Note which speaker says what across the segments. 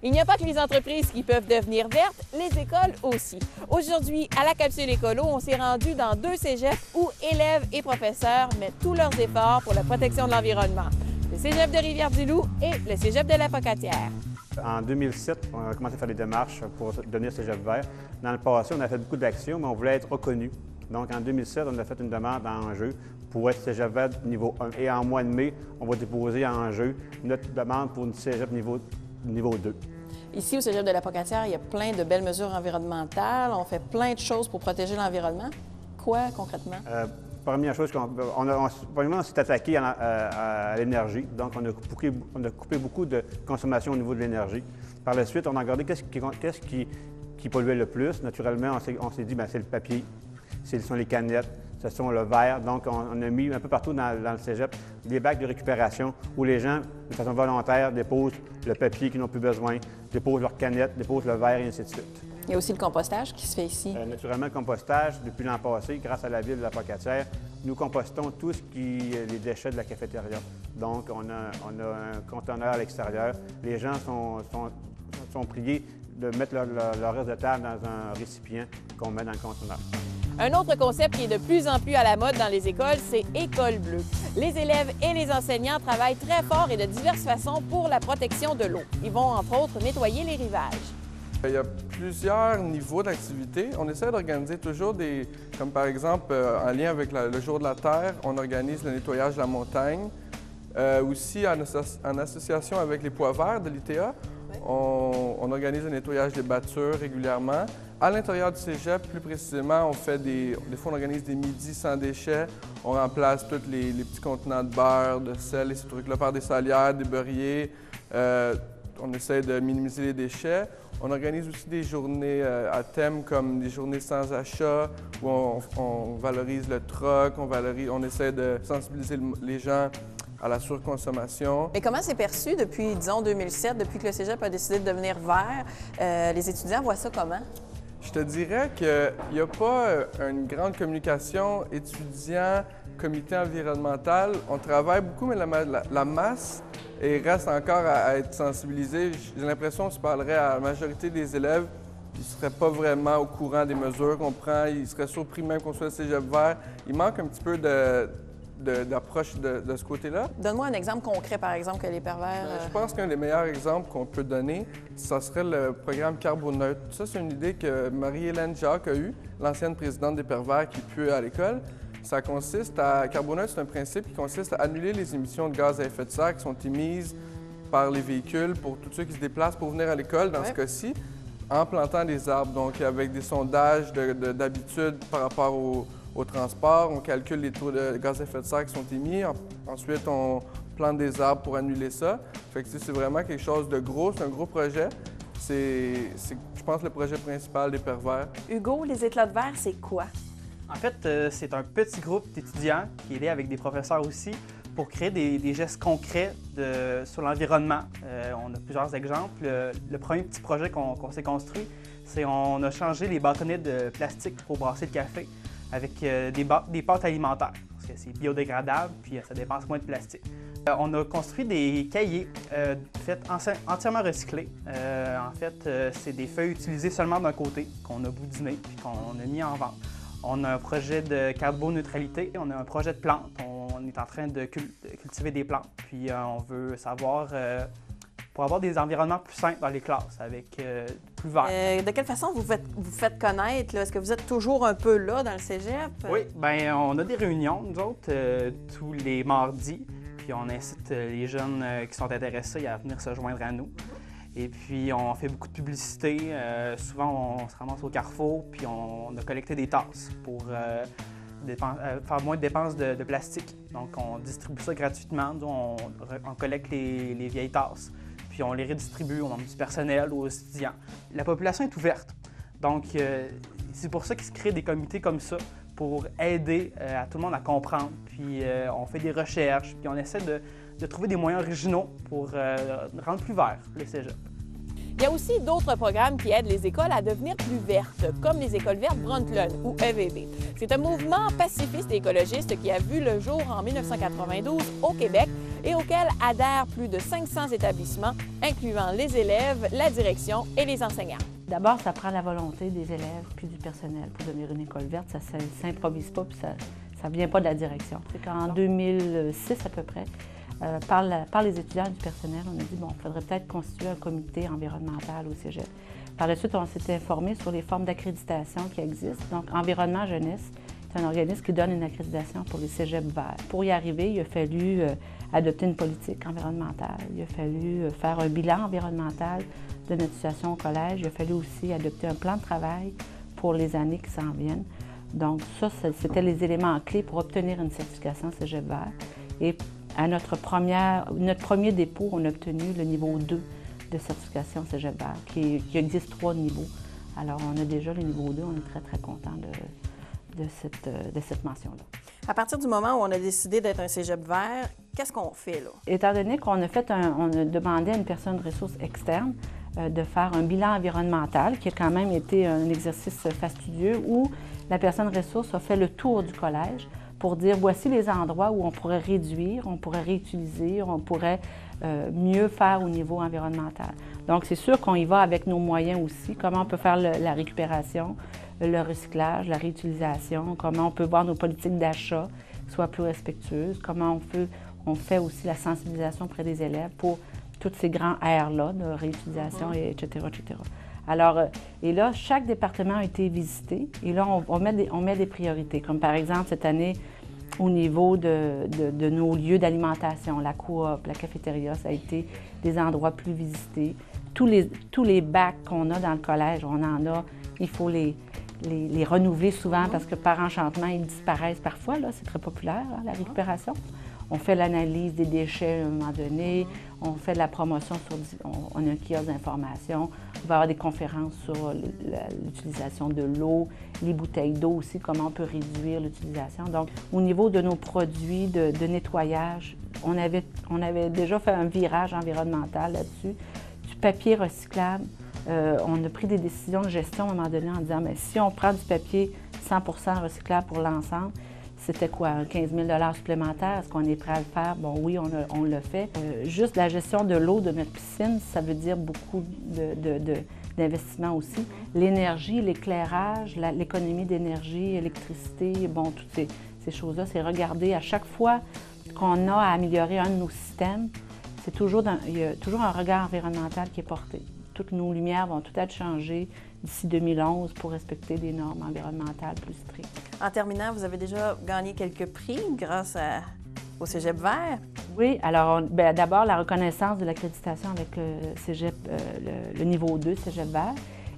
Speaker 1: Il n'y a pas que les entreprises qui peuvent devenir vertes, les écoles aussi. Aujourd'hui, à la Capsule Écolo, on s'est rendu dans 2 cégeps où élèves et professeurs mettent tous leurs efforts pour la protection de l'environnement. Le cégep de Rivière-du-Loup et le cégep de la Pocatière.
Speaker 2: En 2007, on a commencé à faire des démarches pour devenir cégep vert. Dans le passé, on a fait beaucoup d'actions, mais on voulait être reconnu. Donc, en 2007, on a fait une demande à Enjeu pour être cégep vert niveau 1. Et en mois de mai, on va déposer à Enjeu notre demande pour une cégep niveau 2.
Speaker 1: Ici, au cégep de la Pocatière, il y a plein de belles mesures environnementales. On fait plein de choses pour protéger l'environnement. Quoi, concrètement?
Speaker 2: Première chose, premièrement, on s'est attaqué à l'énergie. Donc, on a coupé beaucoup de consommation au niveau de l'énergie. Par la suite, on a regardé qu'est-ce qui polluait le plus. Naturellement, on s'est dit, bien, c'est le papier, ce sont les canettes, ce sont le verre. Donc, on a mis un peu partout dans le cégep des bacs de récupération où les gens, de façon volontaire, déposent le papier qu'ils n'ont plus besoin, déposent leurs canettes, déposent le verre et ainsi de suite.
Speaker 1: Il y a aussi le compostage qui se fait ici.
Speaker 2: Naturellement, le compostage, depuis l'an passé, grâce à la ville de la Pocatière, nous compostons tout ce qui est les déchets de la cafétéria. Donc, on a un conteneur à l'extérieur. Les gens sont priés de mettre leur reste de table dans un récipient qu'on met dans le conteneur.
Speaker 1: Un autre concept qui est de plus en plus à la mode dans les écoles, c'est École bleue. Les élèves et les enseignants travaillent très fort et de diverses façons pour la protection de l'eau. Ils vont, entre autres, nettoyer les rivages.
Speaker 3: Il y a plusieurs niveaux d'activité. On essaie d'organiser toujours comme par exemple, en lien avec le Jour de la Terre, on organise le nettoyage de la montagne. Aussi, en association avec les Pois verts de l'ITA, on organise le nettoyage des battures régulièrement. À l'intérieur du cégep, plus précisément, on fait des fois, on organise des midis sans déchets. On remplace tous les petits contenants de beurre, de sel et ces trucs-là par des salières, des beurriers. On essaie de minimiser les déchets. On organise aussi des journées à thème comme des journées sans achat où on valorise le troc, on essaie de sensibiliser les gens à la surconsommation.
Speaker 1: Mais comment c'est perçu depuis, disons, 2007, depuis que le cégep a décidé de devenir vert? Les étudiants voient ça comment?
Speaker 3: Je te dirais qu'il n'y a pas une grande communication étudiant-comité environnemental. On travaille beaucoup, mais la masse reste encore à être sensibilisée. J'ai l'impression que je parlerais à la majorité des élèves, ils ne seraient pas vraiment au courant des mesures qu'on prend, ils seraient surpris même qu'on soit le cégep vert. Il manque un petit peu d'approche de ce côté-là.
Speaker 1: Donne-moi un exemple concret, par exemple, que les pervers...
Speaker 3: Je pense qu'un des meilleurs exemples qu'on peut donner, ça serait le programme Carboneutre. Ça, c'est une idée que Marie-Hélène Jacques a eue, l'ancienne présidente des pervers qui pue à l'école. Ça consiste à... Carboneutre, c'est un principe qui consiste à annuler les émissions de gaz à effet de serre qui sont émises par les véhicules pour tous ceux qui se déplacent pour venir à l'école, dans ce cas-ci, en plantant des arbres. Donc, avec des sondages d'habitude par rapport au transport, on calcule les taux de gaz à effet de serre qui sont émis. Ensuite, on plante des arbres pour annuler ça. Fait que c'est vraiment quelque chose de gros, c'est un gros projet. C'est, je pense, le projet principal des pervers.
Speaker 1: Hugo, les éclats de verre, c'est quoi?
Speaker 4: En fait, c'est un petit groupe d'étudiants qui est là avec des professeurs aussi pour créer des gestes concrets sur l'environnement. On a plusieurs exemples. Le premier petit projet qu'on s'est construit, c'est on a changé les bâtonnets de plastique pour brasser le café avec des pâtes alimentaires, parce que c'est biodégradable puis ça dépense moins de plastique. On a construit des cahiers faits entièrement recyclés. En fait, c'est des feuilles utilisées seulement d'un côté, qu'on a boudinées puis qu'on a mis en vente. On a un projet de carboneutralité, on a un projet de plantes. On est en train de cultiver des plantes, puis on veut savoir pour avoir des environnements plus simples dans les classes, avec plus vert.
Speaker 1: De quelle façon vous faites connaître? Est-ce que vous êtes toujours un peu là dans le cégep?
Speaker 4: Oui, bien, on a des réunions, nous autres, tous les mardis, puis on incite les jeunes qui sont intéressés à venir se joindre à nous. Et puis, on fait beaucoup de publicité. Souvent, on se ramasse au carrefour, puis on a collecté des tasses pour faire moins de dépenses de plastique. Donc, on distribue ça gratuitement. On collecte les vieilles tasses, puis on les redistribue aux membres du personnel ou aux étudiants. La population est ouverte. Donc, c'est pour ça qu'il se crée des comités comme ça, pour aider à tout le monde à comprendre. Puis, on fait des recherches, puis on essaie de trouver des moyens originaux pour rendre plus vert le cégep.
Speaker 1: Il y a aussi d'autres programmes qui aident les écoles à devenir plus vertes, comme les écoles vertes Brundtland ou EVB. C'est un mouvement pacifiste et écologiste qui a vu le jour en 1992 au Québec. et auquel adhèrent plus de 500 établissements, incluant les élèves, la direction et les enseignants.
Speaker 5: D'abord, ça prend la volonté des élèves puis du personnel pour devenir une école verte. Ça ne s'improvise pas puis ça ne vient pas de la direction. C'est qu'en 2006 à peu près, par les étudiants et du personnel, on a dit, bon, il faudrait peut-être constituer un comité environnemental au cégep. Par la suite, on s'était informé sur les formes d'accréditation qui existent. Donc, Environnement Jeunesse, c'est un organisme qui donne une accréditation pour les cégeps verts. Pour y arriver, il a fallu adopter une politique environnementale. Il a fallu faire un bilan environnemental de notre situation au collège. Il a fallu aussi adopter un plan de travail pour les années qui s'en viennent. Donc, ça, c'était les éléments clés pour obtenir une certification cégep vert. Et à notre premier dépôt, on a obtenu le niveau 2 de certification cégep vert, qui existe 3 niveaux. Alors, on a déjà le niveau 2, on est très, très content de cette mention-là.
Speaker 1: À partir du moment où on a décidé d'être un cégep vert, qu'est-ce qu'on fait là?
Speaker 5: Étant donné qu'on a demandé à une personne ressource externe de faire un bilan environnemental, qui a quand même été un exercice fastidieux, où la personne ressource a fait le tour du collège pour dire voici les endroits où on pourrait réduire, on pourrait réutiliser, on pourrait mieux faire au niveau environnemental. Donc, c'est sûr qu'on y va avec nos moyens aussi, comment on peut faire la récupération, le recyclage, la réutilisation, comment on peut voir nos politiques d'achat soient plus respectueuses, comment on fait aussi la sensibilisation auprès des élèves pour tous ces grands R-là de réutilisation, etc., etc. Alors, et là, chaque département a été visité et là, on met des priorités, comme par exemple cette année, au niveau de nos lieux d'alimentation, la coop, la cafétéria, ça a été des endroits plus visités. Tous les bacs qu'on a dans le collège, on en a, il faut les renouveler souvent parce que par enchantement, ils disparaissent parfois. Là, c'est très populaire, hein, la récupération. On fait l'analyse des déchets à un moment donné, on fait de la promotion on a un kiosque d'information, on va avoir des conférences sur l'utilisation de l'eau, les bouteilles d'eau aussi, comment on peut réduire l'utilisation. Donc, au niveau de nos produits de nettoyage, on avait déjà fait un virage environnemental là-dessus, du papier recyclable. On a pris des décisions de gestion à un moment donné en disant, mais si on prend du papier 100% recyclable pour l'ensemble, c'était quoi, 15 000 $ supplémentaires? Est-ce qu'on est prêt à le faire? Bon, oui, on le fait. Juste la gestion de l'eau de notre piscine, ça veut dire beaucoup d'investissement aussi. L'énergie, l'éclairage, l'économie d'énergie, électricité, bon, toutes ces choses-là, c'est regarder à chaque fois qu'on a à améliorer un de nos systèmes, il y a toujours un regard environnemental qui est porté. Toutes nos lumières vont tout être changées d'ici 2011 pour respecter des normes environnementales plus strictes.
Speaker 1: En terminant, vous avez déjà gagné quelques prix grâce au Cégep vert?
Speaker 5: Oui, alors d'abord la reconnaissance de l'accréditation avec le niveau 2 Cégep vert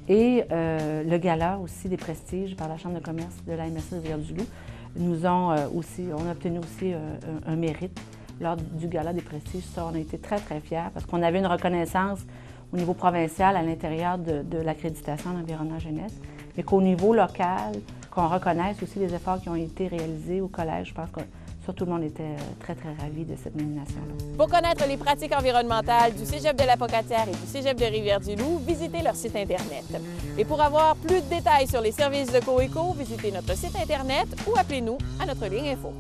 Speaker 5: et le gala aussi des prestiges par la Chambre de commerce de la MSC Rivière-du-Loup. On a obtenu aussi un mérite lors du gala des prestiges. Ça, on a été très, très fiers parce qu'on avait une reconnaissance au niveau provincial à l'intérieur de l'accréditation d'Environnement Jeunesse, mais qu'au niveau local, qu'on reconnaisse aussi les efforts qui ont été réalisés au collège. Je pense que ça, tout le monde était très, très ravi de cette nomination-là.
Speaker 1: Pour connaître les pratiques environnementales du Cégep de la Pocatière et du Cégep de Rivière-du-Loup, visitez leur site Internet. Et pour avoir plus de détails sur les services de Coeco, visitez notre site Internet ou appelez-nous à notre ligne info.